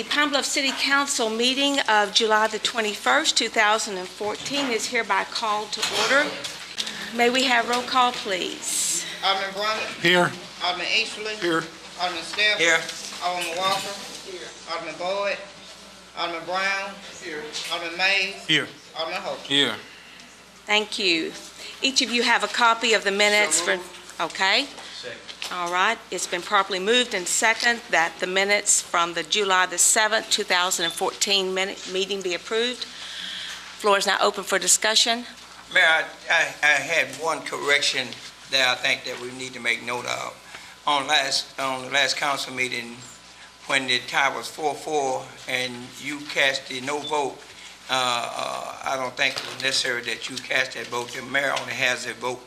Pine Bluff City Council meeting of July the 21st, 2014 is hereby called to order. May we have roll call, please? Alderman Brummett. Here. Alderman Easterly. Here. Alderman Steph. Here. Alderman Walker. Here. Alderman Boyd. Alderman Brown. Here. Alderman Mays. Here. Alderman Hope. Here. Thank you. Each of you have a copy of the minutes for, okay? Second. All right. It's been properly moved and second that the minutes from the July the 7th, 2014 meeting be approved. Floor is now open for discussion. Mayor, I had one correction that I think that we need to make note of. On the last council meeting, when the tie was 4-4 and you cast the no vote, I don't think it was necessary that you cast that vote. The mayor only has a vote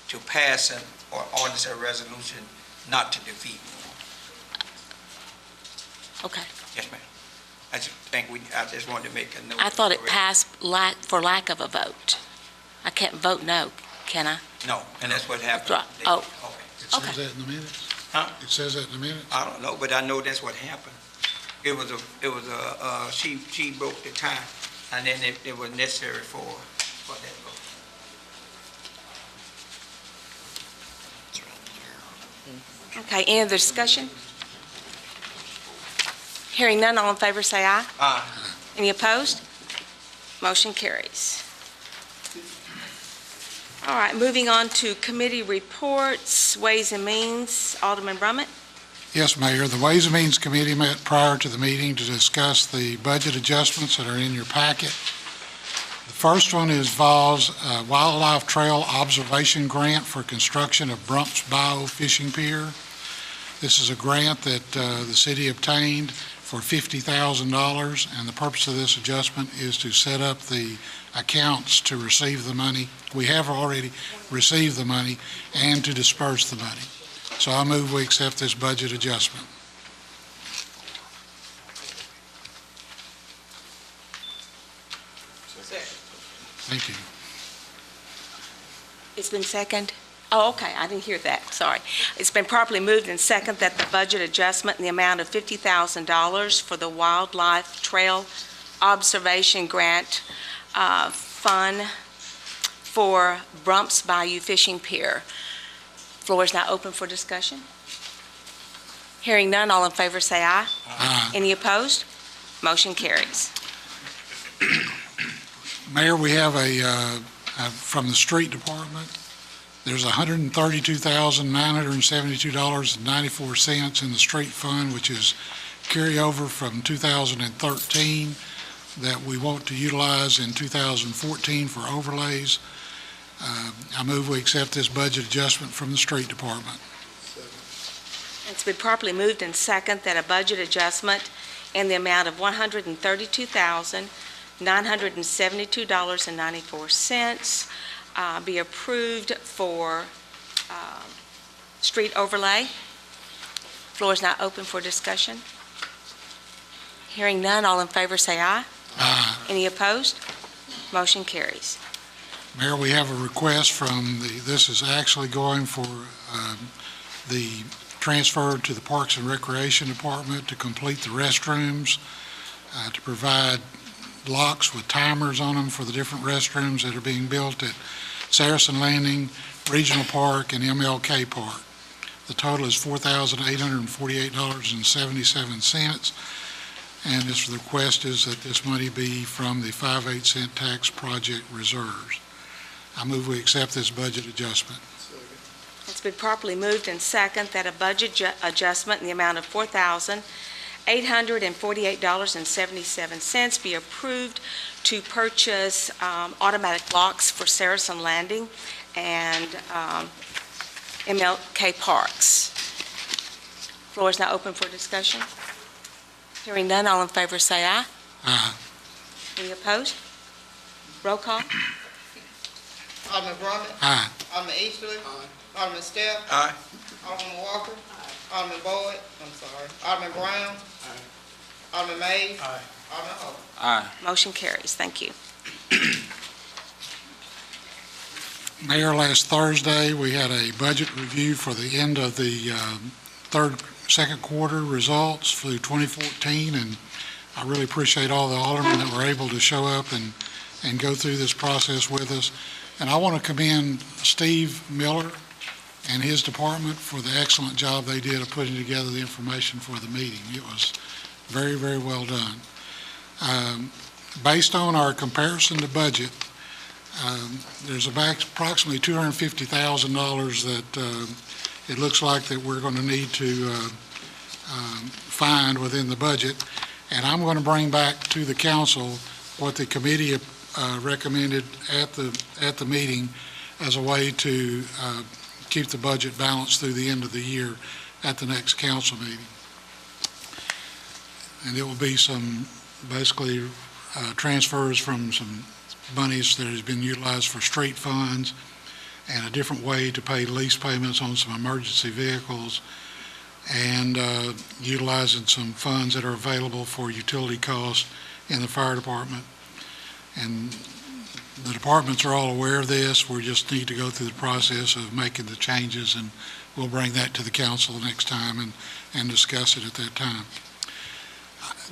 to pass an ordinance or resolution, not to defeat. Okay. Yes, ma'am. I just wanted to make a note. I thought it correct. passed for lack of a vote. I can't vote no, can I? No, and that's what happened. Right. Oh. Okay. It Okay. says that in the minutes? Huh? It says that in the minutes? I don't know, but I know that's what happened. She broke the tie, and then it was necessary for that vote. Okay, any other discussion? Hearing none, all in favor say aye. Any opposed? Motion carries. All right, moving on to committee reports, Ways and Means. Alderman Brummett. Yes, Mayor. The Ways and Means Committee met prior to the meeting to discuss the budget adjustments that are in your packet. The first one involves a Wildlife Trail Observation Grant for construction of Brumps Bayou Fishing Pier. This is a grant that the city obtained for $50,000, and the purpose of this adjustment is to set up the accounts to receive the money. We have already received the money, and to disperse the money. So I move we accept this budget adjustment. Thank you. It's been second? Oh, okay, I didn't hear that, sorry. It's been properly moved and second that the budget adjustment in the amount of $50,000 for the Wildlife Trail Observation Grant Fund for Brumps Bayou Fishing Pier. Floor is now open for discussion. Hearing none, all in favor say aye. Aye. Any opposed? Motion carries. Mayor, we have from the street department, there's $132,972.94 in the street fund, which is carryover from 2013 that we want to utilize in 2014 for overlays. I move we accept this budget adjustment from the street department. It's been properly moved and second that a budget adjustment in the amount of $132,972.94 be approved for street overlay. Floor is now open for discussion. Hearing none, all in favor say aye. Aye. Any opposed? Motion carries. Mayor, we have a request from this is actually going for the transfer to the Parks and Recreation Department to complete the restrooms, to provide locks with timers on them for the different restrooms that are being built at Saracen Landing, Regional Park, and MLK Park. The total is $4,848.77, and the request is that this money be from the 5/8 cent tax project reserves. I move we accept this budget adjustment. It's been properly moved and second that a budget adjustment in the amount of $4,848.77 be approved to purchase automatic locks for Saracen Landing and MLK Parks. Floor is now open for discussion. Hearing none, all in favor say aye. Aye. Any opposed? Roll call. Alderman Brummett. Aye. Alderman Easterly. Alderman Steph. Aye. Alderman Walker. Alderman Boyd. Alderman Brown. Alderman Mays. Alderman Hope. Aye. Motion carries. Thank you. Mayor, last Thursday, we had a budget review for the end of the second quarter results through 2014, and I really appreciate all the aldermen that were able to show up and go through this process with us. And I want to commend Steve Miller and his department for the excellent job they did of putting together the information for the meeting. It was very, very well done. Based on our comparison to budget, there's approximately $250,000 that it looks like that we're going to need to find within the budget. And I'm going to bring back to the council what the committee recommended at the meeting as a way to keep the budget balanced through the end of the year at the next council meeting. And it will be some, basically, transfers from some monies that has been utilized for street funds and a different way to pay lease payments on some emergency vehicles, and utilizing some funds that are available for utility costs in the fire department. And the departments are all aware of this. We just need to go through the process of making the changes, and we'll bring that to the council next time and discuss it at that time.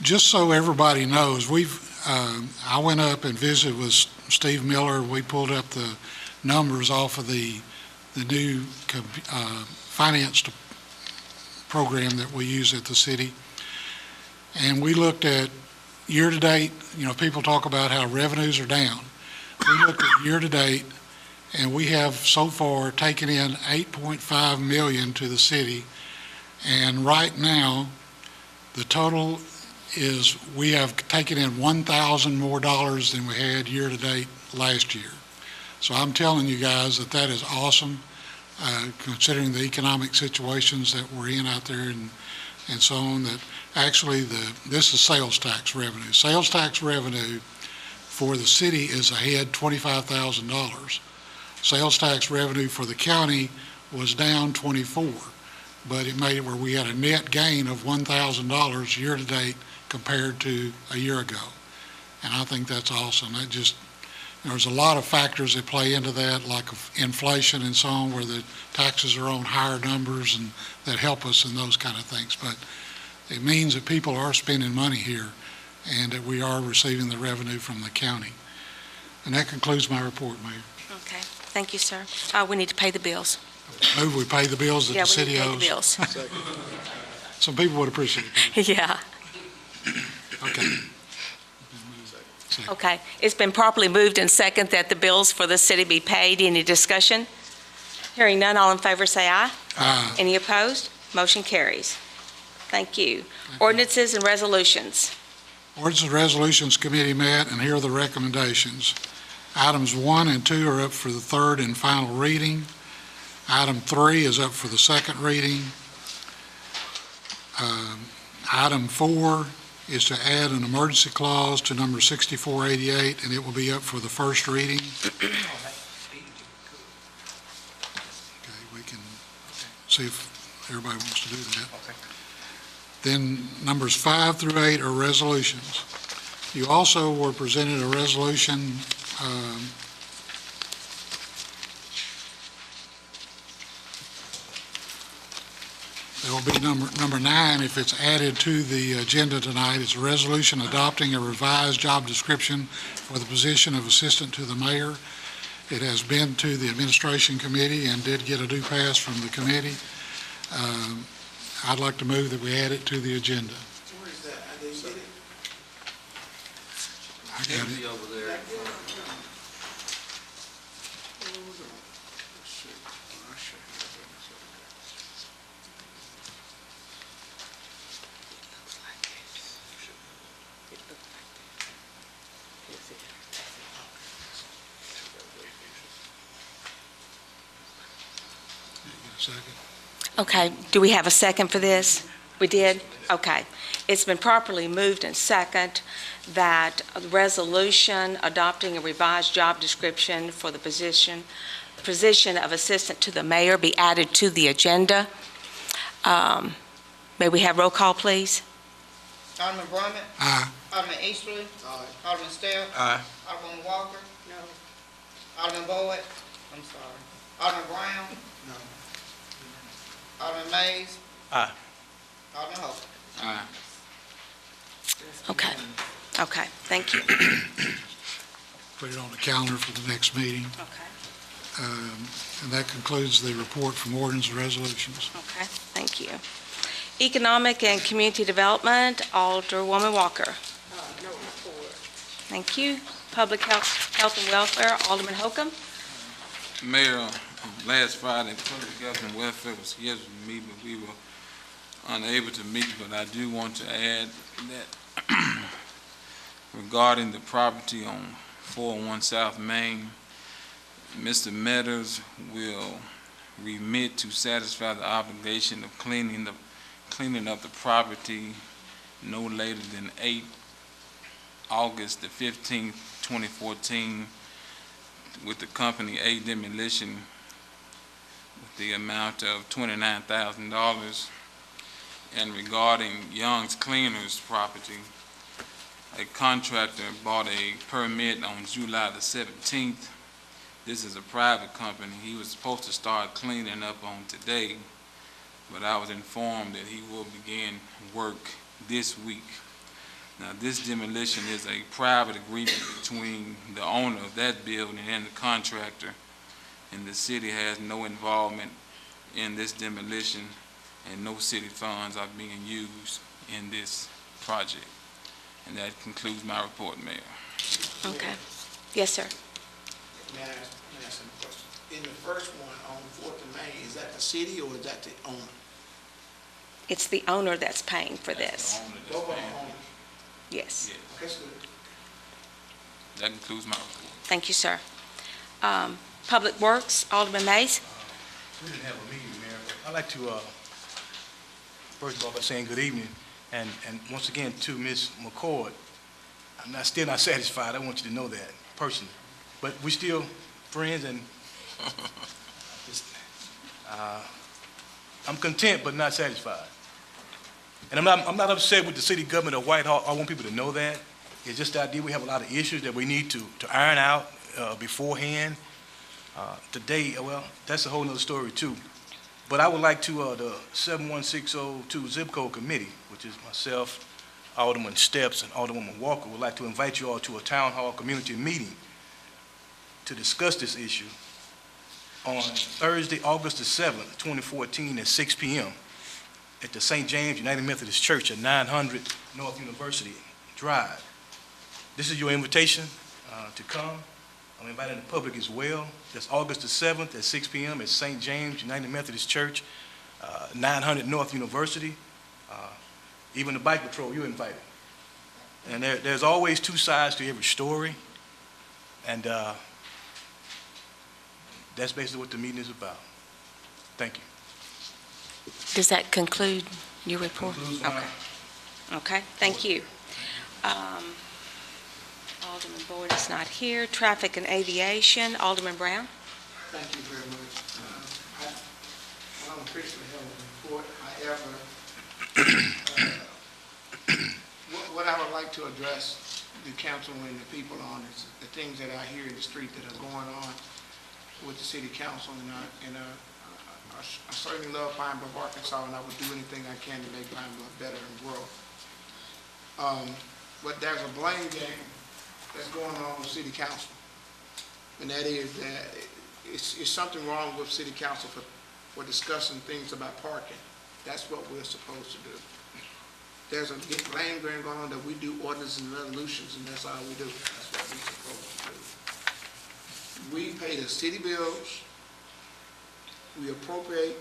Just so everybody knows, I went up and visited with Steve Miller. We pulled up the numbers off of the new finance program that we use at the city. And we looked at year-to-date. People talk about how revenues are down. We looked at year-to-date, and we have so far taken in $8.5 million to the city. And right now, the total is we have taken in $1,000 more than we had year-to-date last year. So I'm telling you guys that is awesome, considering the economic situations that we're in out there and so on, that actually this is sales tax revenue. Sales tax revenue for the city is ahead $25,000. Sales tax revenue for the county was down 24, but it made it where we had a net gain of $1,000 year-to-date compared to a year ago. And I think that's awesome. There's a lot of factors that play into that, like inflation and so on, where the taxes are on higher numbers and that help us in those kind of things. But it means that people are spending money here and that we are receiving the revenue from the county. And that concludes my report, Mayor. Okay, thank you, sir. We need to pay the bills. Move we pay the bills that the city owes. Yeah, we need to pay the bills. Some people would appreciate that. Yeah. Okay. Okay, it's been properly moved and second that the bills for the city be paid. Any discussion? Hearing none, all in favor say aye. Aye. Any opposed? Motion carries. Thank you. Ordinances and resolutions. Ordinance and Resolutions Committee met, and here are the recommendations. Items 1 and 2 are up for the third and final reading. Item 3 is up for the second reading. Item 4 is to add an emergency clause to number 6488, and it will be up for the first reading. Okay, we can see if everybody wants to do that. Then numbers 5 through 8 are resolutions. You also were presented a resolution that will be number 9 if it's added to the agenda tonight. It's a resolution adopting a revised job description for the position of assistant to the mayor. It has been to the administration committee and did get a due pass from the committee. I'd like to move that we add it to the agenda. Where is that? I didn't get it. I got it. Over there. Second. Okay, do we have a second for this? We did? Okay. It's been properly moved and second that a resolution adopting a revised job description for the position of assistant to the mayor be added to the agenda. May we have roll call, please? Alderman Brumman? Aye. Alderman Easterly? Aye. Alderman Stell? Aye. Alderman Walker? No. Alderman Boyd? I'm sorry. Alderman Brown? No. Alderman Mays? Aye. Alderman Hope. Aye. Okay, okay, thank you. Put it on the calendar for the next meeting. Okay, And that concludes the report from ordinance and resolutions. okay, thank you. Economic and Community Development, Alderwoman Walker. No report. Thank you. Public Health and Welfare, Alderman Holcomb. Mayor, last Friday, Public Health and Welfare was scheduled to meet, but we were unable to meet. But I do want to add that regarding the property on 401 South Main, Mr. Meadows will remit to satisfy the obligation of cleaning up the property no later than August the 15th, 2014, with the company A Demolition with the amount of $29,000. And regarding Young's Cleaners property, a contractor bought a permit on July the 17th. This is a private company. He was supposed to start cleaning up on today, but I was informed that he will begin work this week. Now, this demolition is a private agreement between the owner of that building and the contractor, and the city has no involvement in this demolition, and no city funds are being used in this project. And that concludes my report, Mayor. Okay. Yes, sir. May I ask some questions? In the first one on 4th and Main, is that the city or is that the owner? It's the owner that's paying for this. Both of them owners. Yes. Yes. Okay, that's good. That concludes my report. Thank you, sir. Public Works, Alderman Mays. We didn't have a meeting, Mayor. I'd like to, first of all, by saying good evening, and once again to Ms. McCord, still not satisfied. I want you to know that personally. But we're still friends, and I'm content but not satisfied. And I'm not upset with the city government of Whitehall. I want people to know that. It's just the idea we have a lot of issues that we need to iron out beforehand. Today, well, that's a whole nother story too. But I would like to, the 71602 zip code committee, which is myself, Alderman Steps, and Alderwoman Walker, would like to invite you all to a town hall community meeting to discuss this issue on Thursday, August the 7th, 2014 at 6 p.m. at the St. James United Methodist Church at 900 North University Drive. This is your invitation to come. I'm inviting the public as well. That's August the 7th at 6 p.m. at St. James United Methodist Church, 900 North University. Even the bike patrol, you're invited. And there's always two sides to every story. And that's basically what the meeting is about. Thank you. Does that conclude your report? Concludes my- Okay. Okay, thank you. Alderman Boyd is not here. Traffic and Aviation, Alderman Brown. Thank you very much. I don't officially have a report, however, what I would like to address the council and the people on is the things that I hear in the street that are going on with the city council, and I certainly love Pine Bluff, Arkansas, and I would do anything I can to make Pine Bluff better and grow. But there's a blame game that's going on with city council, and that is that it's something wrong with city council for discussing things about parking. That's what we're supposed to do. There's a blame game going on that we do ordinances and resolutions, and that's all we do. That's what we're supposed to do. We pay the city bills, we appropriate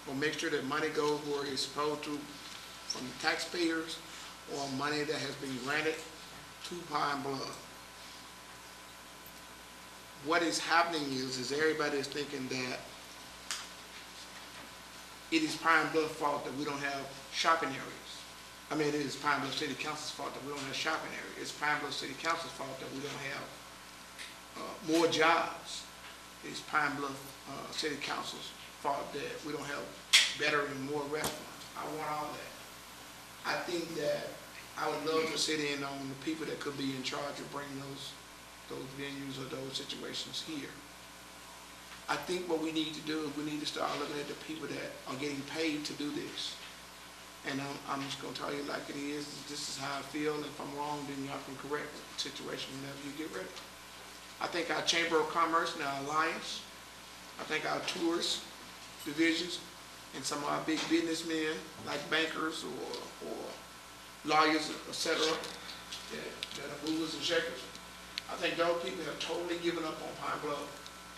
or make sure that money goes where it's supposed to from the taxpayers or money that has been granted to Pine Bluff. What is happening is everybody is thinking that it is Pine Bluff's fault that we don't have shopping areas. I mean, it is Pine Bluff City Council's fault that we don't have shopping areas. It's Pine Bluff City Council's fault that we don't have more jobs. It's Pine Bluff City Council's fault that we don't have better and more restaurants. I want all that. I think that I would love to sit in on the people that could be in charge of bringing those venues or those situations here. I think what we need to do is we need to start looking at the people that are getting paid to do this. And I'm just gonna tell you like it is, this is how I feel. If I'm wrong, then y'all can correct the situation whenever you get ready. I think our Chamber of Commerce and our Alliance, I think our tourist divisions, and some of our big businessmen, like bankers or lawyers, et cetera, that are movers and shakers, I think those people have totally given up on Pine Bluff,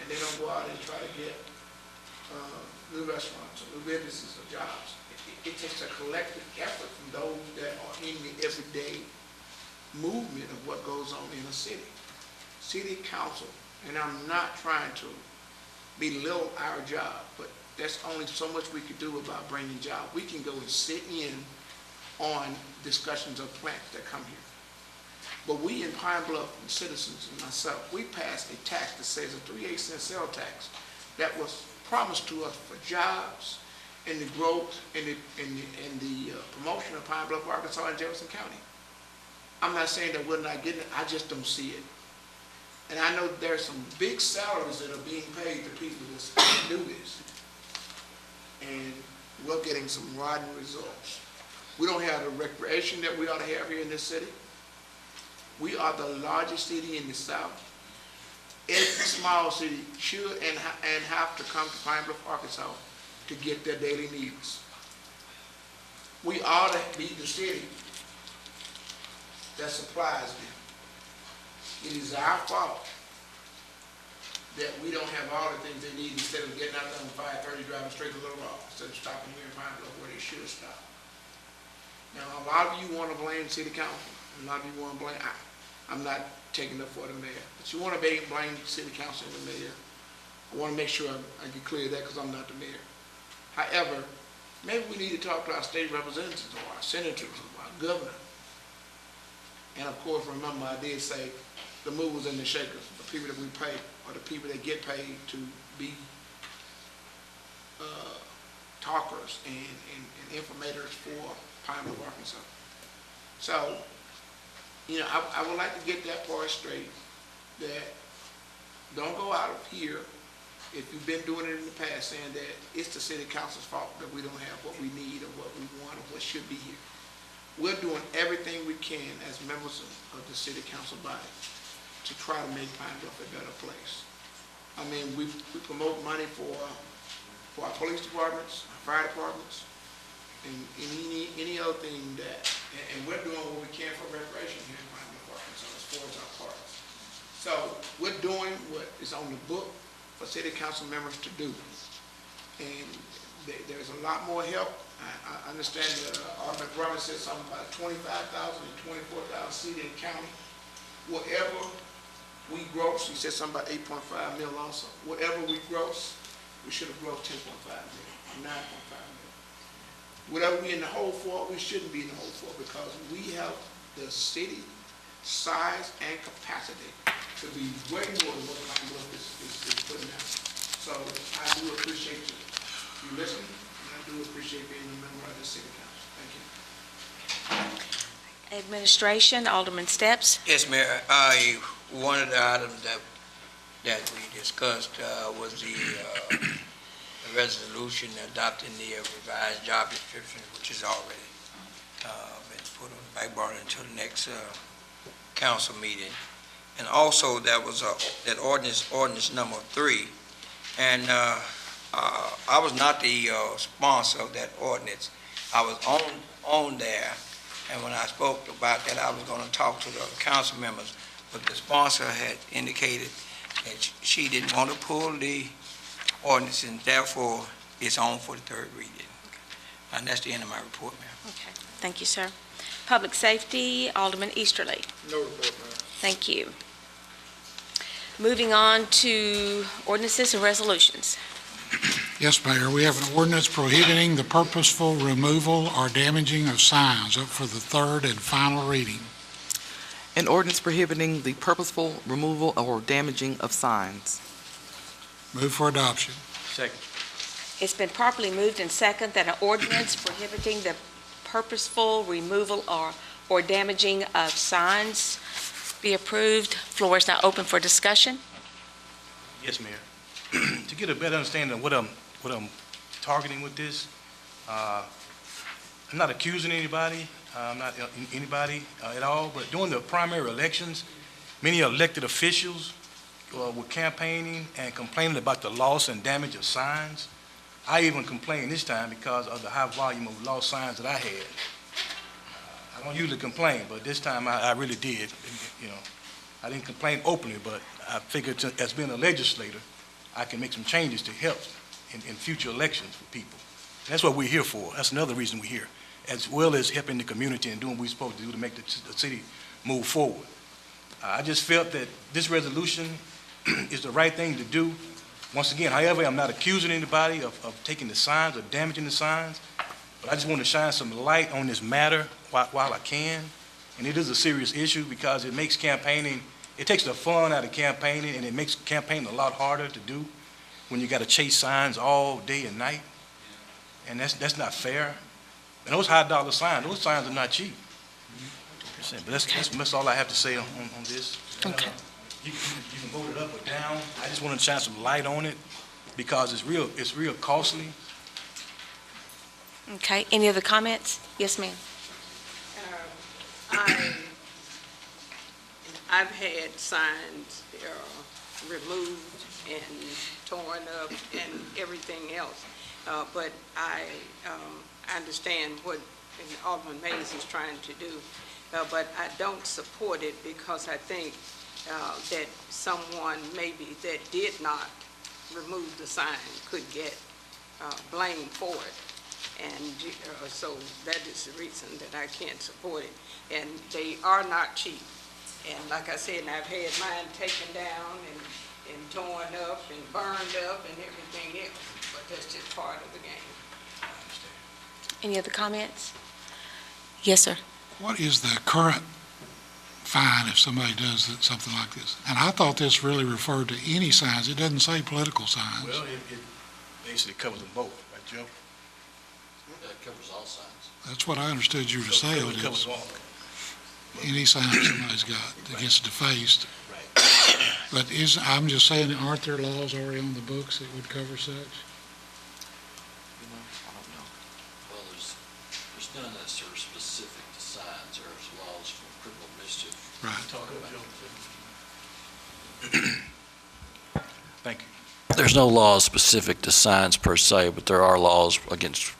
and they don't go out and try to get new restaurants or new businesses or jobs. It takes a collective effort from those that are in the everyday movement of what goes on in a city. City council, and I'm not trying to belittle our job, but there's only so much we can do about bringing jobs. We can go and sit in on discussions of plants that come here. But we in Pine Bluff, and citizens and myself, we passed a tax that says a 3/8 sales tax that was promised to us for jobs and the growth and the promotion of Pine Bluff, Arkansas, and Jefferson County. I'm not saying that we're not getting it, I just don't see it. And I know there's some big salaries that are being paid to people that do this. And we're getting some rotten results. We don't have the recreation that we ought to have here in this city. We are the largest city in the South. Every small city should and have to come to Pine Bluff, Arkansas to get their daily needs. We ought to be the city that supplies them. It is our fault that we don't have all the things they need instead of getting out there on 530 driving straight to Little Rock instead of stopping here in Pine Bluff where they should stop. Now, a lot of you want to blame city council. A lot of you want to blame, I'm not taking up for the mayor, but you want to blame city council and the mayor. I want to make sure I get clear of that because I'm not the mayor. However, maybe we need to talk to our state representatives or our senators or our governor. And of course, remember, I did say the movers and the shakers, the people that we pay, or the people that get paid to be talkers and informators for Pine Bluff, Arkansas. So, you know, I would like to get that part straight, that don't go out of here, if you've been doing it in the past, saying that it's the city council's fault that we don't have what we need or what we want or what should be here. We're doing everything we can as members of the city council body to try to make Pine Bluff a better place. I mean, we promote money for our police departments, our fire departments, and any other thing that, and we're doing what we can for recreation here in Pine Bluff, Arkansas, as far as our parks. So we're doing what is on the book for city council members to do. And there's a lot more help. I understand that Alderman Brother said something about 25,000 and 24,000 city and county. Whatever we gross, he said something about 8.5 mil also. Whatever we gross, we should have grossed 10.5 mil, 9.5 mil. Whatever we in the hole for, we shouldn't be in the hole for, because we have the city size and capacity to be way more than what Pine Bluff is putting out. So I do appreciate you listening, and I do appreciate being a member of the city council. Thank you. Administration, Alderman Steps. Yes, Mayor. One of the items that we discussed was the resolution adopting the revised job description, which is already been put on the back burner until the next council meeting. And also there was that ordinance number 3. And I was not the sponsor of that ordinance. I was on there. And when I spoke about that, I was going to talk to the council members, but the sponsor had indicated that she didn't want to pull the ordinance, and therefore it's on for the third reading. And that's the end of my report, ma'am. Okay, thank you, sir. Public Safety, Alderman Easterly. No report, ma'am. Thank you. Moving on to ordinances and resolutions. Yes, Mayor, we have an ordinance prohibiting the purposeful removal or damaging of signs up for the third and final reading. An ordinance prohibiting the purposeful removal or damaging of signs. Move for adoption. Second. It's been properly moved and second that an ordinance prohibiting the purposeful removal or damaging of signs be approved. Floor is now open for discussion. Yes, Mayor. To get a better understanding of what I'm targeting with this, I'm not accusing anybody, I'm not anybody at all, but during the primary elections, many elected officials were campaigning and complaining about the loss and damage of signs. I even complained this time because of the high volume of lost signs that I had. I don't usually complain, but this time I really did. You know, I didn't complain openly, but I figured as being a legislator, I can make some changes to help in future elections for people. And that's what we're here for. That's another reason we're here, as well as helping the community and doing what we're supposed to do to make the city move forward. I just felt that this resolution is the right thing to do. Once again, however, I'm not accusing anybody of taking the signs or damaging the signs, but I just want to shine some light on this matter while I can. And it is a serious issue because it makes campaigning, it takes the fun out of campaigning, and it makes campaigning a lot harder to do when you got to chase signs all day and night. And that's not fair. And those high dollar signs, those signs are not cheap. But that's all I have to say on this. Okay. You can vote it up or down. I just want to shine some light on it because it's real costly. Okay, any other comments? Yes, ma'am. I've had signs removed and torn up and everything else, but I understand what Alderman Mays is trying to do, but I don't support it because I think that someone maybe that did not remove the sign could get blamed for it. And so that is the reason that I can't support it. And they are not cheap. And like I said, I've had mine taken down and torn up and burned up and everything else. But that's just part of the game. I understand. Any other comments? Yes, sir. What is the current fine if somebody does something like this? And I thought this really referred to any signs. It doesn't say political signs. Well, it basically covers them both, right, Joe? That covers all signs. That's what I understood you to say. It covers all. Any sign somebody's got that gets defaced. Right. But I'm just saying, aren't there laws already on the books that would cover such? You know, I don't know. Well, there's none that are specific to signs. There's laws for criminal mischief. Right. Talk up, Joe. Thank you. There's no laws specific to signs per se, but there are laws against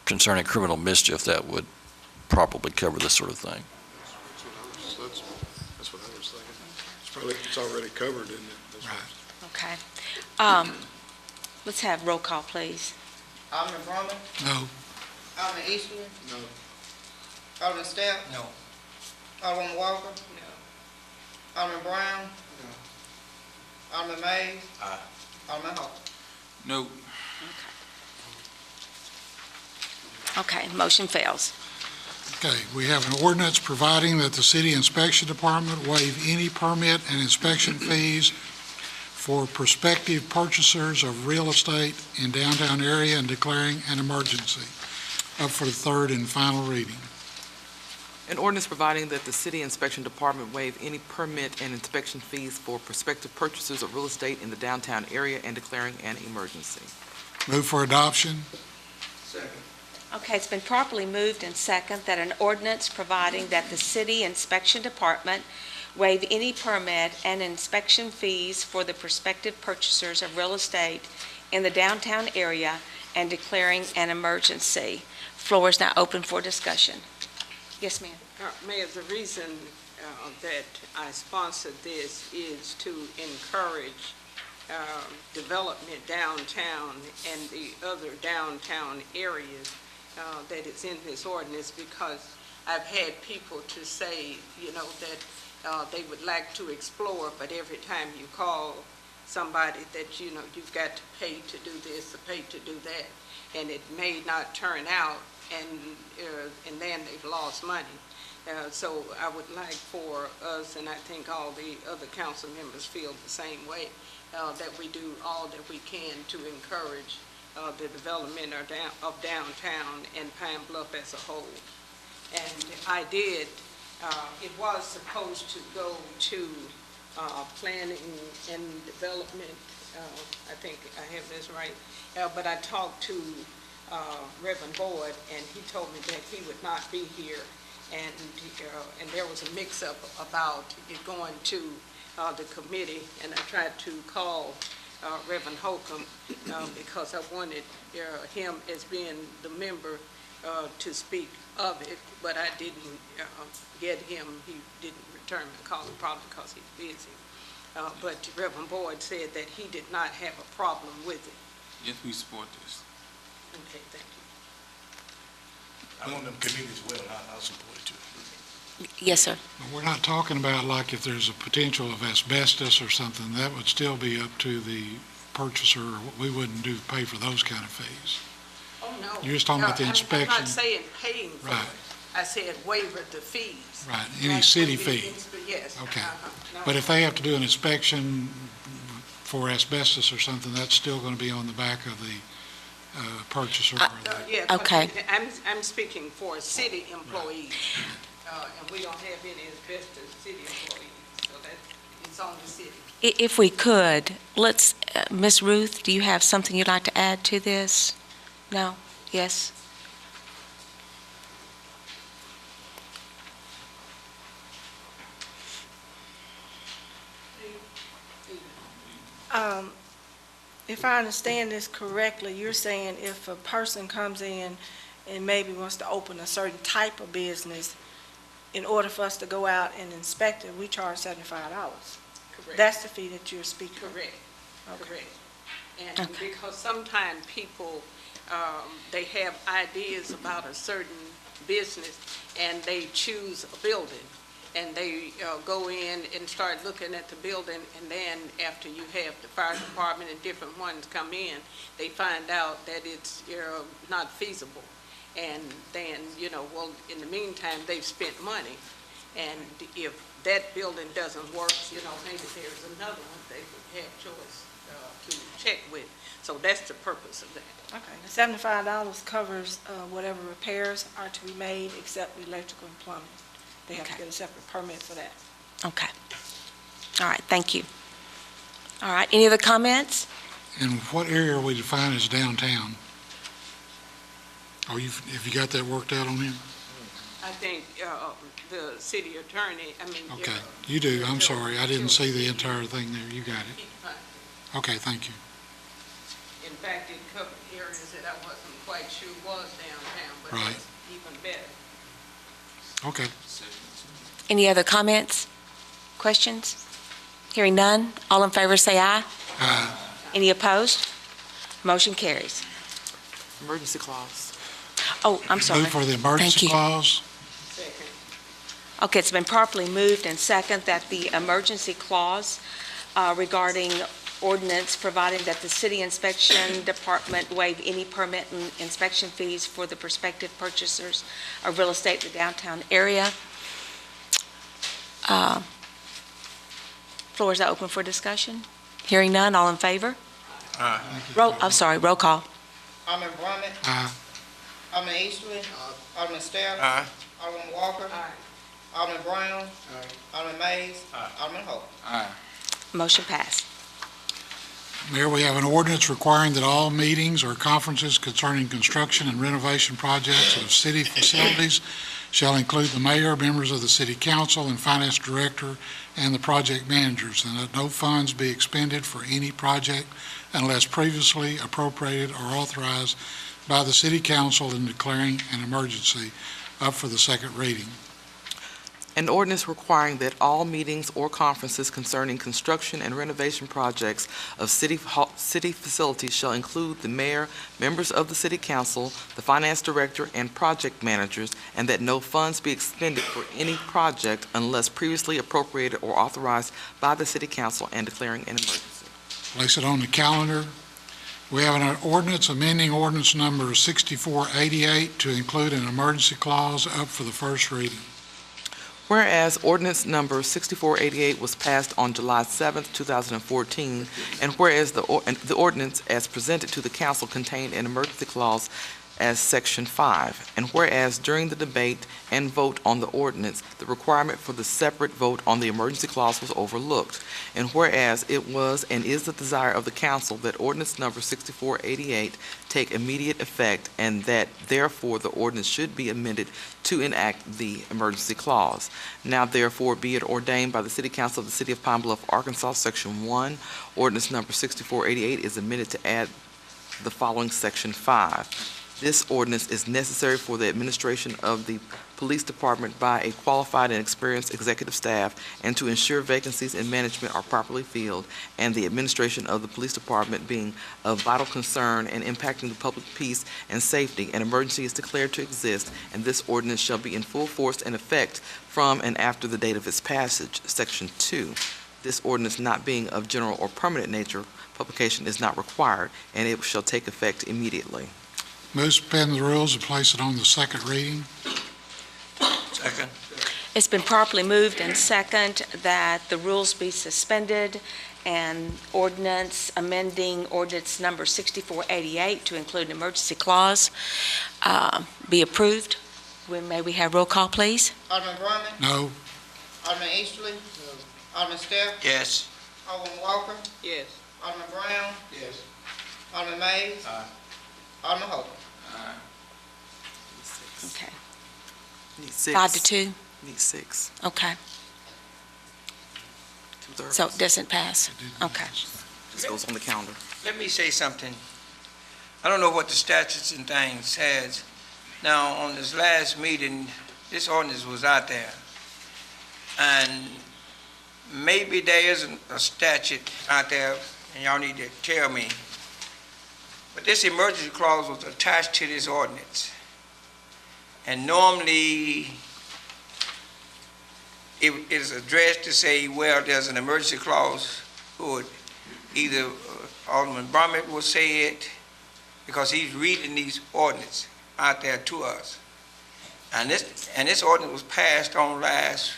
concerning criminal mischief that would probably cover this sort of thing. That's what I was thinking. It's already covered, isn't it? Right. Okay. Let's have roll call, please. Alderman Brumman? No. Alderman Eastman? No. Alderman Stout? No. Alderman Walker? No. Alderman Brown? Alderman Mays? Aye. Alderman Hall? No. Okay, motion fails. Okay, we have an ordinance providing that the city inspection department waive any permit and inspection fees for prospective purchasers of real estate in downtown area and declaring an emergency. Up for the third and final reading. An ordinance providing that the city inspection department waive any permit and inspection fees for prospective purchasers of real estate in the downtown area and declaring an emergency. Move for adoption. Second. Okay, it's been properly moved and second that an ordinance providing that the city inspection department waive any permit and inspection fees for the prospective purchasers of real estate in the downtown area and declaring an emergency. Floor is now open for discussion. Yes, ma'am. Mayor, the reason that I sponsored this is to encourage development downtown and the other downtown areas that is in this ordinance, because I've had people to say, you know, that they would like to explore, but every time you call somebody that, you know, you've got to pay to do this or pay to do that, and it may not turn out, and then they've lost money. So I would like for us, and I think all the other council members feel the same way, that we do all that we can to encourage the development of downtown and Pine Bluff as a whole. And I did, it was supposed to go to planning and development, I think I have this right, but I talked to Reverend Boyd, and he told me that he would not be here, and there was a mix-up about it going to the committee, and I tried to call Reverend Holcomb because I wanted him as being the member to speak of it, but I didn't get him. He didn't return my call, probably because he's busy. But Reverend Boyd said that he did not have a problem with it. Yes, we support this. Okay, thank you. I'm on them committees as well, and I'll support it too. Yes, sir. But we're not talking about like if there's a potential of asbestos or something, that would still be up to the purchaser. We wouldn't pay for those kind of fees. Oh, no. You're just talking about the I'm inspection. not saying paying for Right. it. I said waiver the fees. Right, any That city would be fee. Yes. Okay. No. But if they have to do an inspection for asbestos or something, that's still going to be on the back of the purchaser. or the- Yeah, Okay. I'm speaking for city employees, and we don't have any asbestos city employees, so that, it's on the city. If we could, let's, Ms. Ruth, do you have something you'd like to add to this? No? Yes? If I understand this correctly, you're saying if a person comes in and maybe wants to open a certain type of business, in order for us to go out and inspect it, we charge $75. Correct. That's the fee that you're speaking of? Correct, Okay. correct. And Okay. because sometimes people, they have ideas about a certain business, and they choose a building, and they go in and start looking at the building, and then after you have the fire department and different ones come in, they find out that it's not feasible. And then, well, in the meantime, they've spent money. And if that building doesn't work, maybe there's another one they would have choice to check with. So that's the purpose of that. Okay, the $75 covers whatever repairs are to be made except electrical and plumbing. They have to Okay. get a separate permit for that. Okay. All right, thank you. All right, any other comments? And what area are we defining as downtown? Have you got that worked out on him? I think the city attorney, Okay, you do, I'm sorry, I didn't see the entire thing there, you got it. Okay, thank you. In fact, it covered areas that I wasn't quite sure was downtown, but Right. it's even better. Okay. Any other comments, questions? Hearing none, all in favor say aye. Any opposed? Motion carries. Emergency clause. Oh, I'm sorry. Move for the Thank emergency you. clause. Second. Okay, it's been properly moved and second that the emergency clause regarding ordinance providing that the city inspection department waive any permit and inspection fees for the prospective purchasers of real estate in the downtown area. Floor is open for discussion. Hearing none, all in favor? Roll call. Alderman Brummett. Aye. Alderman Easterly. Alderman Stelling. Aye. Alderman Walker. Alderman Brown. Alderman Mays. Alderman Hope. Aye. Motion passed. Mayor, we have an ordinance requiring that all meetings or conferences concerning construction and renovation projects of city facilities shall include the mayor, members of the city council, and finance director, and the project managers, and that no funds be expended for any project unless previously appropriated or authorized by the city council in declaring an emergency, up for the second reading. An ordinance requiring that all meetings or conferences concerning construction and renovation projects of city facilities shall include the mayor, members of the city council, the finance director, and project managers, and that no funds be expended for any project unless previously appropriated or authorized by the city council and declaring an emergency. Place it on the calendar. We have an ordinance amending ordinance number 6488 to include an emergency clause, up for the first reading. Whereas ordinance number 6488 was passed on July 7th, 2014, and whereas the ordinance as presented to the council contained an emergency clause as Section 5. And whereas during the debate and vote on the ordinance, the requirement for the separate vote on the emergency clause was overlooked. And whereas it was and is the desire of the council that ordinance number 6488 take immediate effect, and that therefore the ordinance should be amended to enact the emergency clause. Now therefore be it ordained by the City Council of the City of Pine Bluff, Arkansas, Section 1, ordinance number 6488 is amended to add the following Section 5. This ordinance is necessary for the administration of the police department by a qualified and experienced executive staff, and to ensure vacancies in management are properly filled, and the administration of the police department being of vital concern and impacting the public peace and safety, an emergency is declared to exist, and this ordinance shall be in full force and effect from and after the date of its passage. Section 2. This ordinance not being of general or permanent nature, publication is not required, and it shall take effect immediately. Move to suspend the rules and place it on the second reading. Second. It's been properly moved and second that the rules be suspended and ordinance amending ordinance number 6488 to include an emergency clause be approved. May we have roll call, please? Alderman Drummond? No. Alderman Easterly? No. Alderman Steph? Yes. Alderman Walker? Yes. Alderman Brown? Yes. Alderman Mays? Aye. Alderman Hope? Okay. Need 6. 5 to 2? Need 6. Okay. 2/3. So it doesn't pass? Okay. This goes on the calendar. Let me say something. I don't know what the statutes and things says. Now, on this last meeting, this ordinance was out there. And maybe there isn't a statute out there, and y'all need to tell me. But this emergency clause was attached to this ordinance. And normally, it is addressed to say, well, there's an emergency clause, would either Alderman Brummett will say it, because he's reading these ordinances out there to us. And this ordinance was passed on last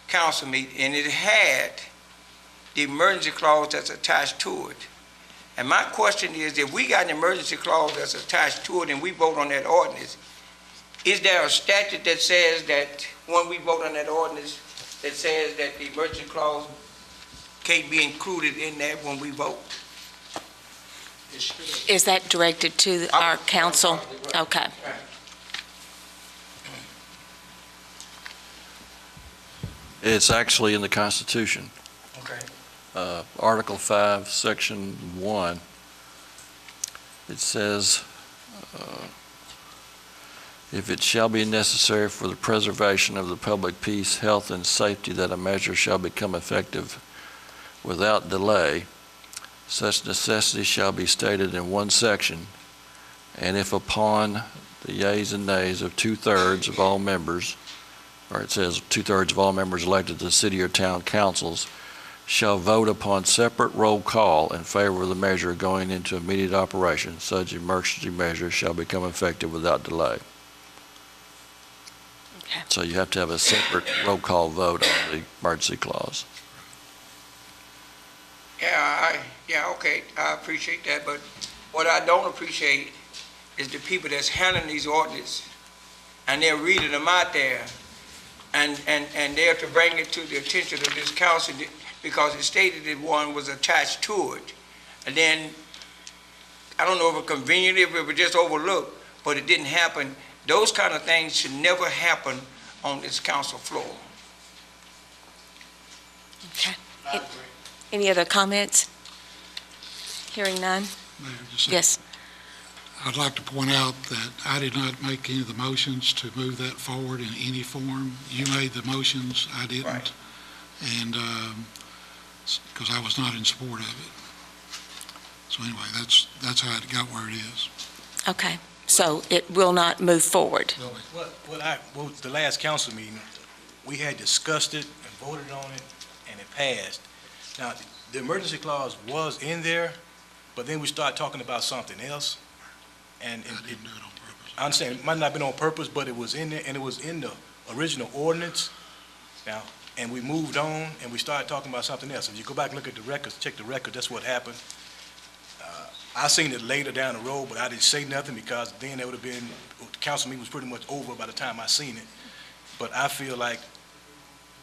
council meeting, and it had the emergency clause that's attached to it. And my question is, if we got an emergency clause that's attached to it and we vote on that ordinance, is there a statute that says that when we vote on that ordinance, that says that the emergency clause can't be included in that when we vote? Is that directed to our council? Okay. It's actually in the Constitution. Okay. Article 5, Section 1. It says, if it shall be necessary for the preservation of the public peace, health, and safety that a measure shall become effective without delay, such necessity shall be stated in one section, and if upon the yeas and nays of 2/3 of all members, or it says 2/3 of all members elected to the city or town councils, shall vote upon separate roll call in favor of the measure going into immediate operation, such emergency measure shall become effective without delay. Okay. So you have to have a separate roll call vote on the emergency clause. Yeah, okay, I appreciate that, but what I don't appreciate is the people that's handling these ordinances, and they're reading them out there, and they're to bring it to the attention of this council, because it stated that one was attached to it. And then, I don't know if it was convenient, if it was just overlooked, but it didn't happen. Those kind of things should never happen on this council floor. Okay. Any other comments? Hearing none? Mayor, just a- Yes. I'd like to point out that I did not make any of the motions to move that forward in any form. You made the motions, I didn't. Right. And, because I was not in support of it. So anyway, that's how it got where it is. Okay. So it will not move forward? Well, the last council meeting, we had discussed it and voted on it, and it passed. Now, the emergency clause was in there, but then we started talking about something else, and I didn't do it on purpose. I understand, it might not have been on purpose, but it was in there, and it was in the original ordinance. Now, and we moved on, and we started talking about something else. If you go back and look at the records, check the record, that's what happened. I seen it later down the road, but I didn't say nothing because then it would have been, the council meeting was pretty much over by the time I seen it. But I feel like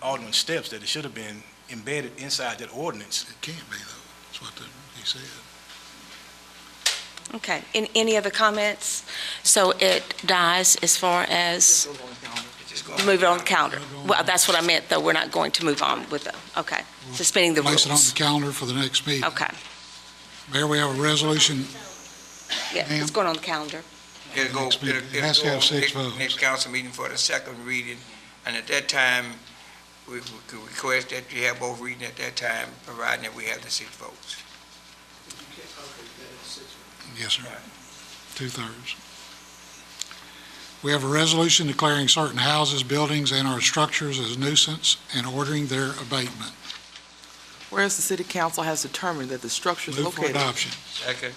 Alderman Steps, that it should have been embedded inside that ordinance. It can't be, though. That's what he said. Okay, any other comments? So it dies as far as, move it on the calendar. Well, that's what I meant, though, we're not going to move on with the, okay, suspending the Place it on rules. the calendar for the next meeting. Okay, Mayor, we have a resolution. yeah, it's going on the calendar. It'll go, Next meeting. It it'll has to go have 6 next- votes. Next council meeting for the second reading, and at that time, we could request that you have both reading at that time, providing that we have the 6 votes. Yes, sir. 2/3. We have a resolution declaring certain houses, buildings, and/or structures as nuisance and ordering their abatement. Whereas the city council has determined that the structures Move for located. adoption. Second.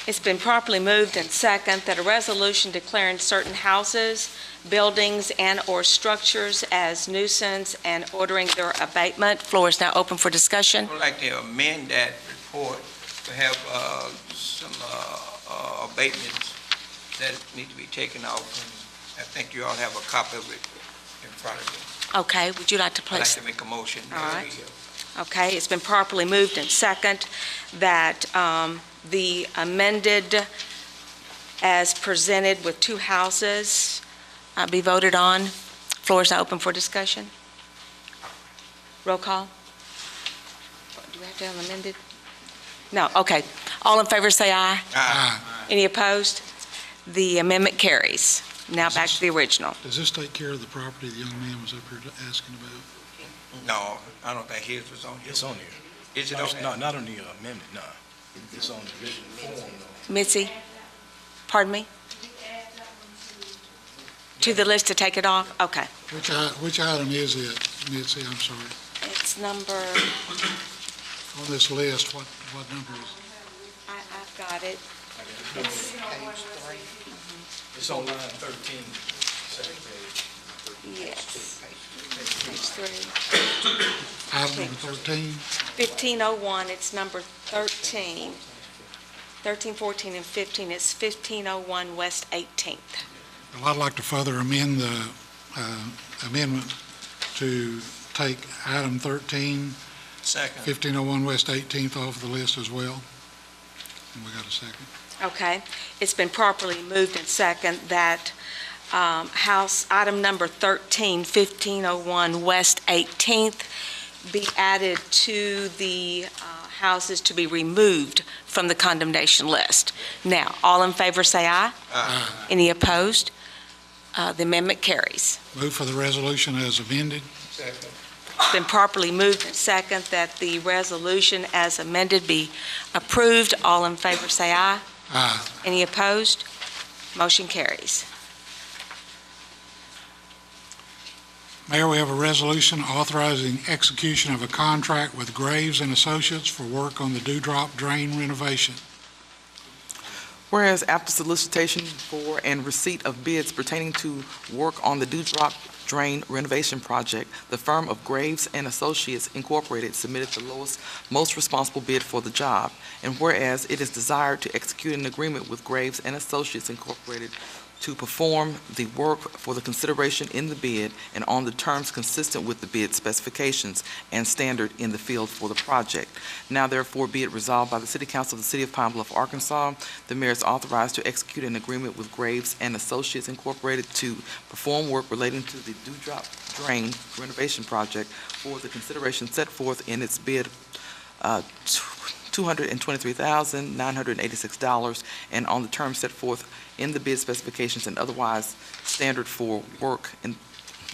It's been properly moved and second that a resolution declaring certain houses, buildings, and/or structures as nuisance and ordering their abatement. Floor is now open for discussion. I would like to amend that report to have some abatements that need to be taken off. And I think you all have a copy of it in front of you. Okay, would you like to I'd like place? to make a motion. All right. Okay, it's been properly moved and second that the amended as presented with 2 houses be voted on. Floor is now open for discussion. Roll call. Do we have to have amended? No, okay. All in favor say aye. Aye. Any opposed? The amendment carries. Now back to the original. Does this take care of the property the young man was up here asking about? No, I don't think his was on here. It's on there. Is it No, on there? no, not on the amendment, no. It's on the original form, though. Mitzi, pardon me? To the list to take it off? Okay. Which item is it, Mitzi? I'm sorry. It's number, On this list, what number is it? I've got it. It's, It's on line 13, second page. yes. Page 3. Item number 13? 1501, it's number 13. 13, 14, and 15, it's 1501 West 18th. Well, I'd like to further amend the amendment to take item 13, Second. 1501 West 18th off the list as well. And we got a second. Okay. It's been properly moved and second that house, item number 13, 1501 West 18th, be added to the houses to be removed from the condemnation list. Now, all in favor say aye. Aye. Any opposed? The amendment carries. Move for the resolution as amended. Second. It's been properly moved and second that the resolution as amended be approved. All in favor say aye. Aye. Any opposed? Motion carries. Mayor, we have a resolution authorizing execution of a contract with Graves and Associates for work on the Dewdrop Drain renovation. Whereas after solicitation for and receipt of bids pertaining to work on the Dewdrop Drain renovation project, the firm of Graves and Associates Incorporated submitted the lowest, most responsible bid for the job. And whereas it is desired to execute an agreement with Graves and Associates Incorporated to perform the work for the consideration in the bid and on the terms consistent with the bid specifications and standard in the field for the project. Now therefore be it resolved by the City Council of the City of Pine Bluff, Arkansas, the mayor is authorized to execute an agreement with Graves and Associates Incorporated to perform work relating to the Dewdrop Drain renovation project for the consideration set forth in its bid, $223,986, and on the terms set forth in the bid specifications and otherwise standard for work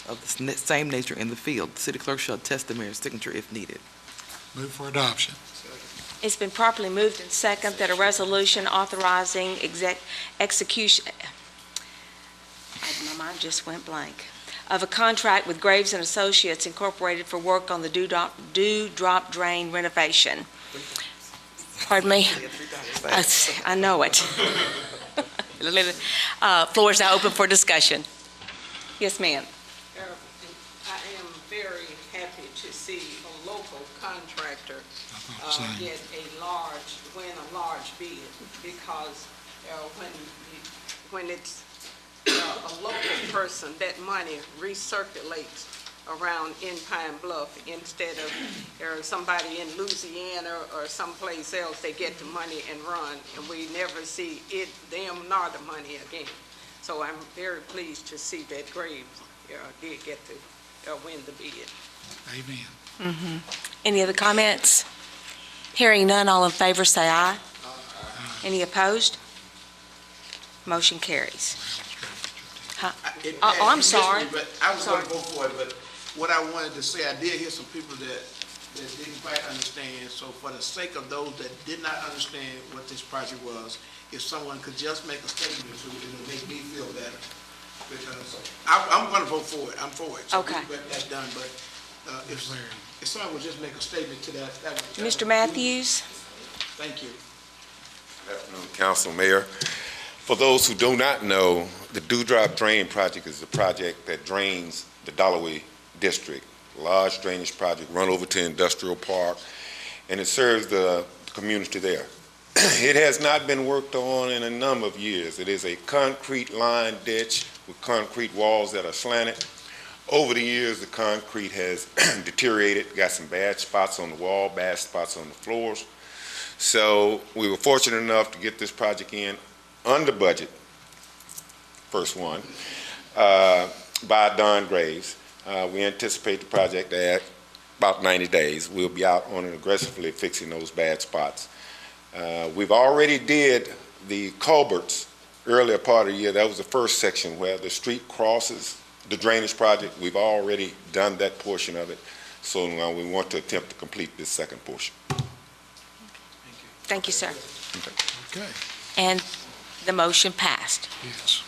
of the same nature in the field. The city clerk shall attest the mayor's signature if needed. Move for adoption. It's been properly moved and second that a resolution authorizing execution, my mind just went blank, of a contract with Graves and Associates Incorporated for work on the Dewdrop Drain renovation. Pardon me? I know it. Floor is now open for discussion. Yes, ma'am. I am very happy to see a local contractor Same. win a large bid, because when it's a local person, that money recirculates around in Pine Bluff instead of somebody in Louisiana or someplace else, they get the money and run, and we never see it, them nor the money again. So I'm very pleased to see that Graves did get to win the bid. Amen. Any other comments? Hearing none, all in favor say aye. Any opposed? Motion carries. I'm sorry. But I was Sorry. going to vote for it, but what I wanted to say, I did hear some people that didn't quite understand. So for the sake of those that did not understand what this project was, if someone could just make a statement to it, it'll make me feel better. Because I'm going to vote for it. I'm for it. So Okay. we get that done. But if someone would just make a statement to that would. Mr. Matthews? Thank you. Good afternoon, Council, Mayor. For those who do not know, the Dewdrop Drain Project is a project that drains the Dalloway District, large drainage project run over to Industrial Park, and it serves the community there. It has not been worked on in a number of years. It is a concrete lined ditch with concrete walls that are slanted. Over the years, the concrete has deteriorated, got some bad spots on the wall, bad spots on the floors. So we were fortunate enough to get this project in under budget, first one, by Don Graves. We anticipate the project at about 90 days. We'll be out on it aggressively fixing those bad spots. We've already did the culverts earlier part of the year. That was the first section where the street crosses the drainage project. We've already done that portion of it. So now we want to attempt to complete this second portion. Thank you, sir. Okay. And the motion passed. Yes.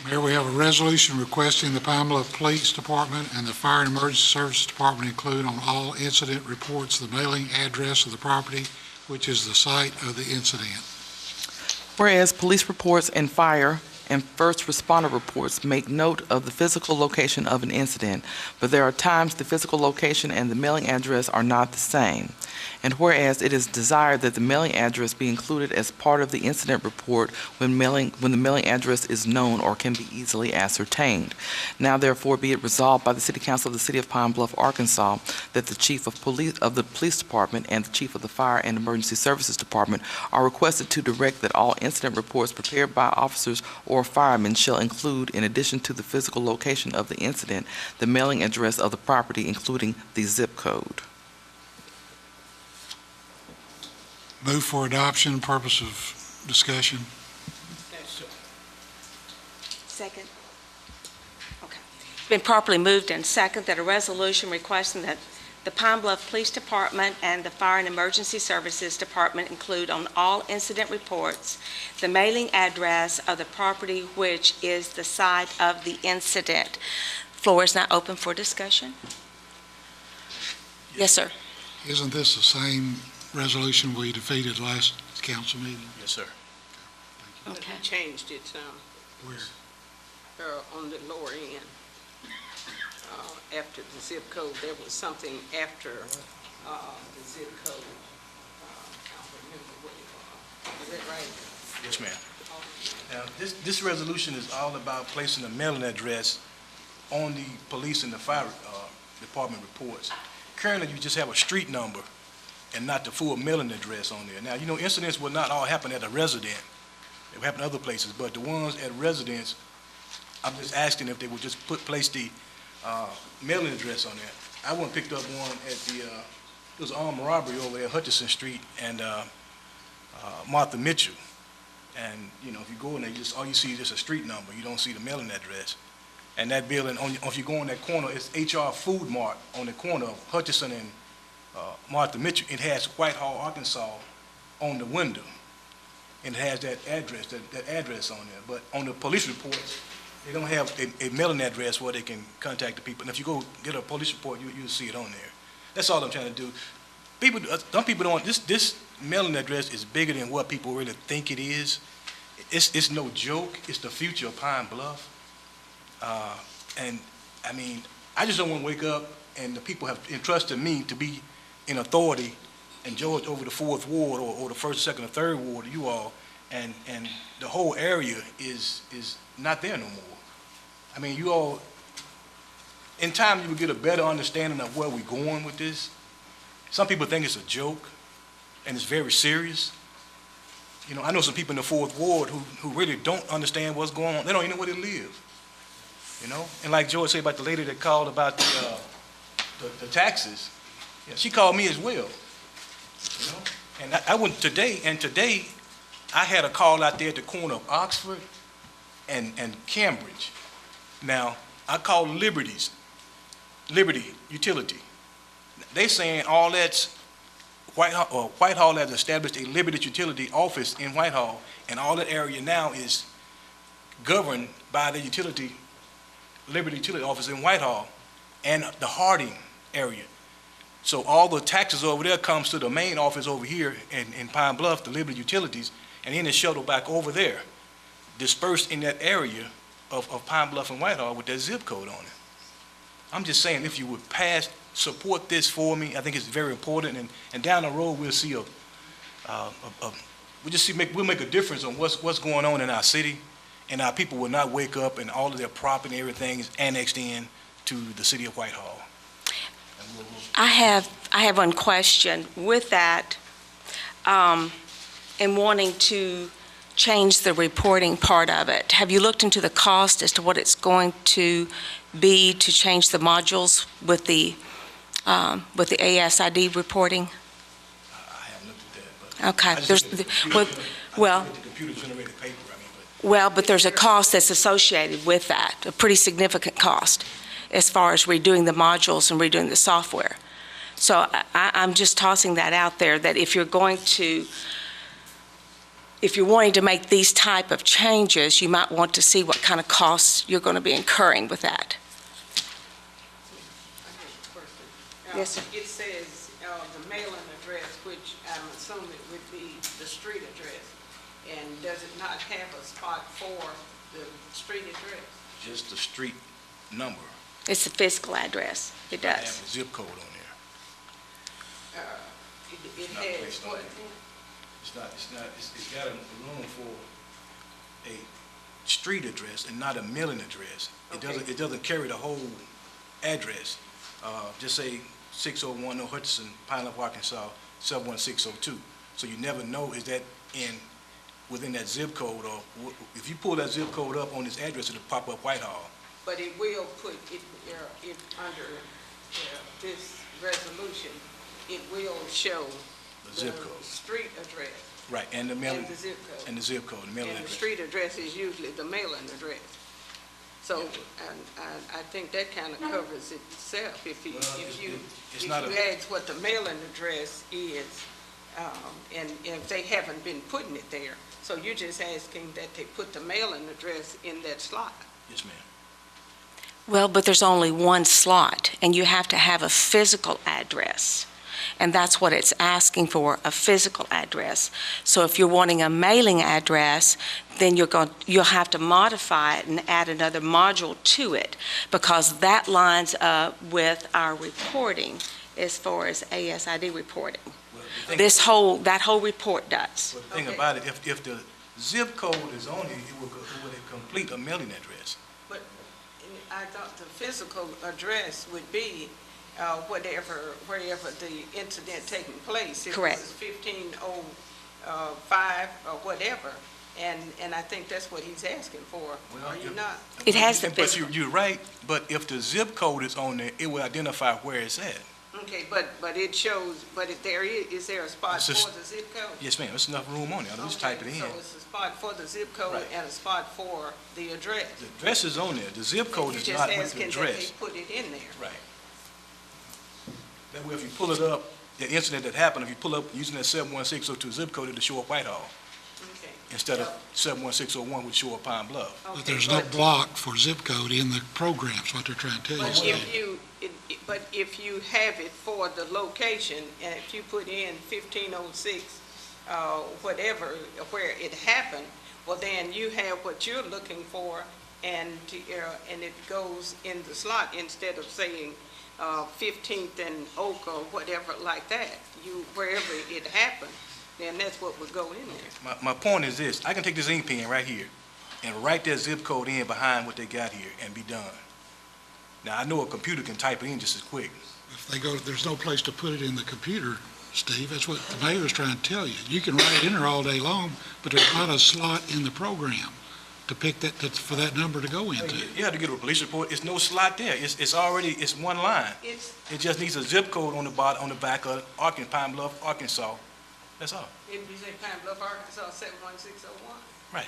Mayor, we have a resolution requesting the Pine Bluff Police Department and the Fire and Emergency Services Department include on all incident reports the mailing address of the property, which is the site of the incident. Whereas police reports and fire and first responder reports make note of the physical location of an incident, but there are times the physical location and the mailing address are not the same. And whereas it is desired that the mailing address be included as part of the incident report when the mailing address is known or can be easily ascertained. Now therefore be it resolved by the City Council of the City of Pine Bluff, Arkansas, that the Chief of Police of the Police Department and the Chief of the Fire and Emergency Services Department are requested to direct that all incident reports prepared by officers or firemen shall include, in addition to the physical location of the incident, the mailing address of the property, including the zip code. Move for adoption, purpose of discussion. Second. Okay. It's been properly moved and second that a resolution requesting that the Pine Bluff Police Department and the Fire and Emergency Services Department include on all incident reports the mailing address of the property which is the site of the incident. Floor is now open for discussion. Yes, sir. Isn't this the same resolution we defeated last council meeting? Yes, sir. But he changed it some Where? on the lower end. After the zip code, there was something after the zip code. I don't remember what it was. Is that right? Yes, ma'am. Now, this resolution is all about placing a mailing address on the police and the fire department reports. Currently, you just have a street number and not the full mailing address on there. Now, you know, incidents will not all happen at a resident. They will happen other places, but the ones at residence, I'm just asking if they would just place the mailing address on there. I went and picked up one at the, there was an armed robbery over there, Hutchinson Street and Martha Mitchell. And, you know, if you go in there, all you see is just a street number. You don't see the mailing address. And that building, if you go in that corner, it's HR Food Mart on the corner of Hutchinson and Martha Mitchell. It has Whitehall, Arkansas on the window. And it has that address on there. But on the police reports, they don't have a mailing address where they can contact the people. And if you go get a police report, you'll see it on there. That's all I'm trying to do. Some people don't, this mailing address is bigger than what people really think it is. It's no joke. It's the future of Pine Bluff. And I mean, I just don't want to wake up and the people have entrusted me to be in authority, and George over the 4th Ward, or the 1st, 2nd, or 3rd Ward, you all, and the whole area is not there no more. I mean, you all, in time, you will get a better understanding of where we're going with this. Some people think it's a joke, and it's very serious. You know, I know some people in the 4th Ward who really don't understand what's going on. They don't even know where they live, you know? And like George said about the lady that called about the taxes, yeah, she called me as well, you know? And I went today, I had a call out there at the corner of Oxford and Cambridge. Now, I called Liberty Utility. They saying all that's Whitehall has established a Liberty Utility office in Whitehall, and all that area now is governed by the Liberty Utility office in Whitehall and the Harding area. So all the taxes over there comes to the main office over here in Pine Bluff, the Liberty Utilities, and then it's shuttled back over there, dispersed in that area of Pine Bluff and Whitehall with that zip code on it. I'm just saying, if you would support this for me, I think it's very important, and down the road we'll see we'll make a difference on what's going on in our city, and our people will not wake up and all of their property and everything is annexed in to the city of Whitehall. I have one question with that, and wanting to change the reporting part of it. Have you looked into the cost as to what it's going to be to change the modules with the ASID reporting? I haven't looked at that, but Okay, I just there's, looked at the well, computer- the computer-generated paper, I mean, but well, but there's a cost that's associated with that, a pretty significant cost, as far as redoing the modules and redoing the software. So I'm just tossing that out there, that if you're wanting to make these type of changes, you might want to see what kind of costs you're going to be incurring with that. Yes, sir. It says the mailing address, which I'm assuming would be the street address. And does it not have a spot for the street address? just the street number. It's the physical address. It Have does. a zip code on there. It It's not has placed on what? there. It's got a room for a street address and not a mailing address. Okay. It doesn't carry the whole address. Just say 601 North Hutchinson, Pine Bluff, Arkansas, 71602. So you never know, is that within that zip code, or if you pull that zip code up on this address, it'll pop up Whitehall. But it will put it under this resolution, it will show The zip code. street address Right, and the mailing, and the zip code. and the zip code, the mailing And the address. street address is usually the mailing address. So, I think that kind of covers itself. If you It's not ask what the mailing address is, and if they haven't been putting it there, so you're just asking that they put the mailing address in that slot. Yes, ma'am. Well, but there's only one slot, and you have to have a physical address. And that's what it's asking for, a physical address. So if you're wanting a mailing address, then you'll have to modify it and add another module to it, because that lines up with our reporting as far as ASID reporting. Well, the thing- That whole report does. Well, the thing Okay. about it, if the zip code is on it, it will complete a mailing address. I thought the physical address would be wherever the incident taking place. Correct. If it was 1505 or whatever, and I think that's what he's asking for, Well, are you if- not? It has the But physical. you're right, but if the zip code is on there, it will identify where it's at. Okay, but it shows, but if is there a spot It's just- for the zip code? Yes, ma'am, there's enough room on there, I'll just type it in. So it's a spot for the zip code Right. and a spot for the address. The address is on there, the zip code is not with the You're just asking that address. they put it in there. Right. That way, if you pull it up, the incident that happened, if you pull up using that 71602 zip code, it'll show up Whitehall, Okay. instead of 71601 would show up Pine Bluff. But Okay, there's no block for zip code in the program, is what they're trying to tell But you. if you have it for the location, and if you put in 1506, whatever, where it happened, well, then you have what you're looking for, and it goes in the slot, instead of saying 15th and Oak or whatever like that, wherever it happened, then that's what would go in there. My point is this, I can take this ink pen right here and write their zip code in behind what they got here and be done. Now, I know a computer can type it in just as quick. If they go, there's no place to put it in the computer, Steve. That's what the mayor's trying to tell you. You can write it in there all day long, but there's not a slot in the program to pick for that number to go into. You have to get a police report. It's no slot there. It's one line. It just needs a zip code on the back of Pine Bluff, Arkansas. That's all. If you say Pine Bluff, Arkansas, 71601. Right.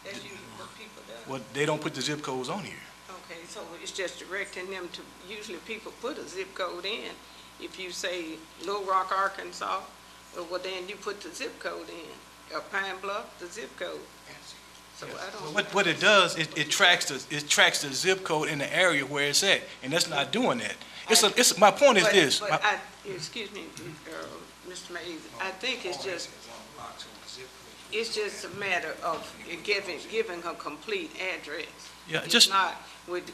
That's usually what people do. Well, they don't put the zip codes on here. Okay, so it's just directing them to, usually people put a zip code in. If you say Little Rock, Arkansas, well, then you put the zip code in. Pine Bluff, the zip code. So I don't. Well, what it does, it tracks the zip code in the area where it's at, and that's not doing that. My point is this. Excuse me, Mr. Mays, I think it's just a matter of giving a complete address. Yeah, It's not with,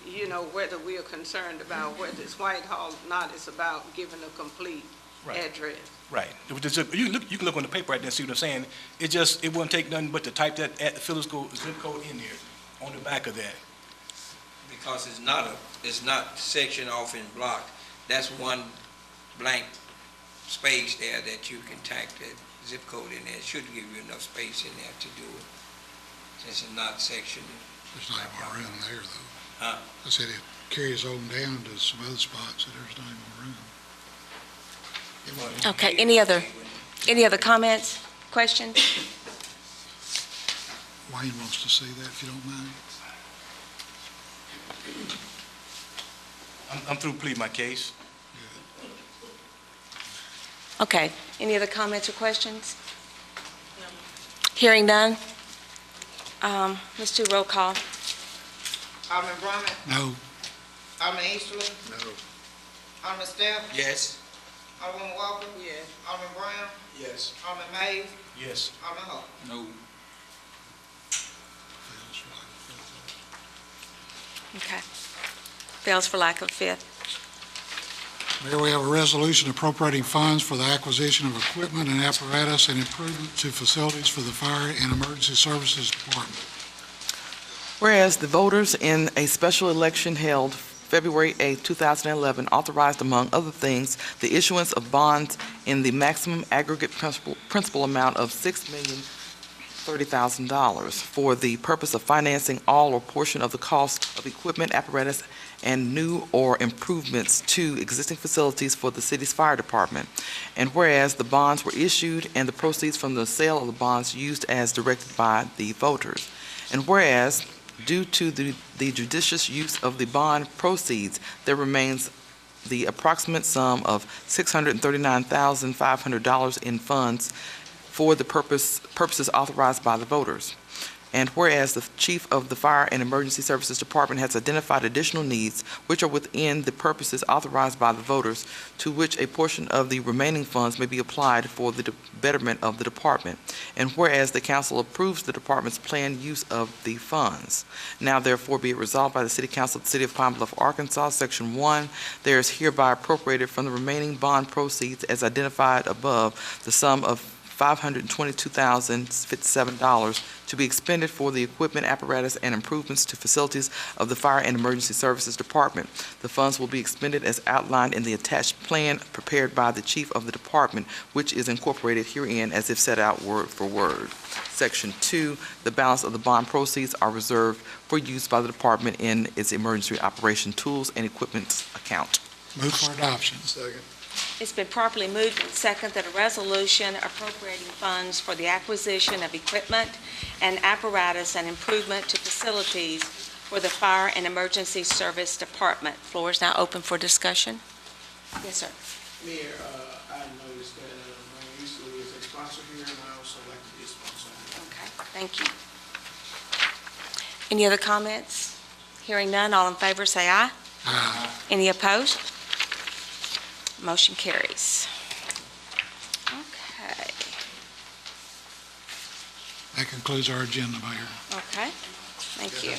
whether we are concerned about whether it's Whitehall or not, it's about giving a complete address. Right. You can look on the paper right there and see what I'm saying. It wouldn't take nothing but to type that physical zip code in there on the back of that. Because it's not sectioned off in block. That's one blank space there that you can type that zip code in there. It should give you enough space in there to do it, since it's not sectioned. There's not even room there, though. Huh? I said it carries on down to some other spots that there's not even room. Okay, any other comments, questions? Wayne wants to see that, if you don't mind. I'm through pleading my case. Okay, any other comments or questions? Hearing none. Let's do roll call. Alderman Brumman? No. Alderman Easterly? No. Alderman Steph? Yes. Alderman Walker? Yes. Alderman Brown? Yes. Alderman Mays? Yes. Alderman Hope? No. Okay. Fails for lack of fifth. Mayor, we have a resolution appropriating funds for the acquisition of equipment and apparatus and improvement to facilities for the Fire and Emergency Services Department. Whereas the voters in a special election held February 8, 2011, authorized, among other things, the issuance of bonds in the maximum aggregate principal amount of $6,030,000 for the purpose of financing all or portion of the cost of equipment, apparatus, and new or improvements to existing facilities for the city's fire department. And whereas the bonds were issued and the proceeds from the sale of the bonds used as directed by the voters. And whereas, due to the judicious use of the bond proceeds, there remains the approximate sum of $639,500 in funds for the purposes authorized by the voters. And whereas the Chief of the Fire and Emergency Services Department has identified additional needs which are within the purposes authorized by the voters, to which a portion of the remaining funds may be applied for the betterment of the department. And whereas the council approves the department's planned use of the funds. Now therefore be it resolved by the City Council of the City of Pine Bluff, Arkansas, Section 1, there is hereby appropriated from the remaining bond proceeds as identified above the sum of $522,057 to be expended for the equipment, apparatus, and improvements to facilities of the Fire and Emergency Services Department. The funds will be expended as outlined in the attached plan prepared by the Chief of the Department, which is incorporated herein as if set out word for word. Section 2, the balance of the bond proceeds are reserved for use by the department in its emergency operation tools and equipment account. Move for adoption. Second. It's been properly moved and second that a resolution appropriating funds for the acquisition of equipment and apparatus and improvement to facilities for the Fire and Emergency Service Department. Floor is now open for discussion. Yes, sir. Mayor, I noticed that Mayor Easterly is a sponsor here, and I also like to be a sponsor. Okay, thank you. Any other comments? Hearing none, all in favor say aye. Aye. Any opposed? Motion carries. Okay. That concludes our agenda, Mayor. Okay, thank you.